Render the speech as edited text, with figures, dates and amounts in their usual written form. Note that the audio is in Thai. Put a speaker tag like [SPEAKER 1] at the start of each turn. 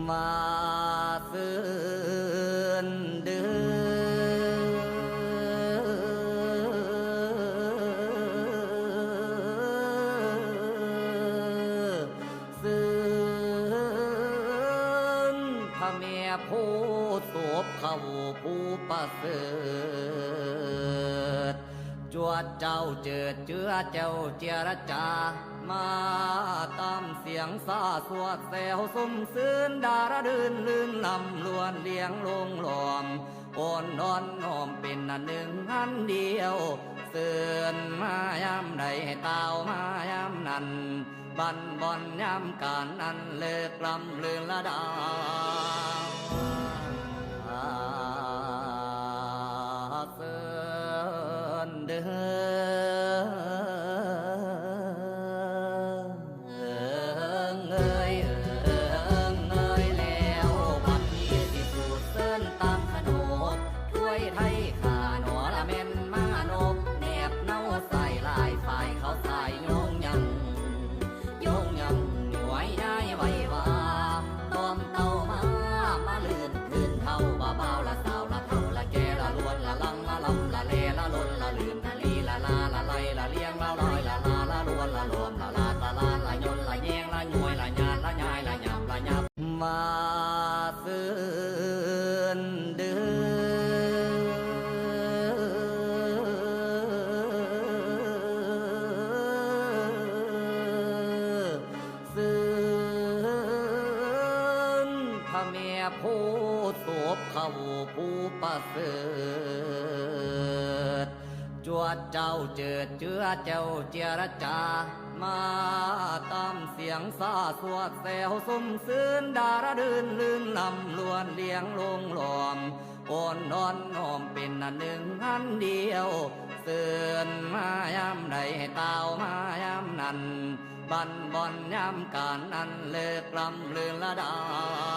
[SPEAKER 1] มาซื่นเดือซื่นพระเมียผู้โสบเขาผู้ประเสริฐจวดเจ้าเจิดเจือเจ้าเจรจามาตามเสียงซาสวดแซวสมซื่นดาระดื่นลื่นลำลวนเลี้ยงลงหลอมอ่อนนอนน้อมเป็นอันหนึ่งอันเดียวเสื่อนมายามใดเต้ามายามนั้นบันบอนยามการนั้นเลิกลำเลือนละดาวเสื่อนเดืมาซื่นเดือซื่นพระเมียผู้โสบเขาผู้ประเสริฐจวดเจ้าเจิดเจือเจ้าเจรจามาตามเสียงซาสวดแซวสมซื่นดาระดื่นลื่นลำลวนเลี้ยงลงหลอมอ่อนนอนน้อมเป็นอันหนึ่งอันเดียวเสื่อนมายามใดเต้ามายามนั้นบันบอนยามการนั้นเลิกลำเลือนละดา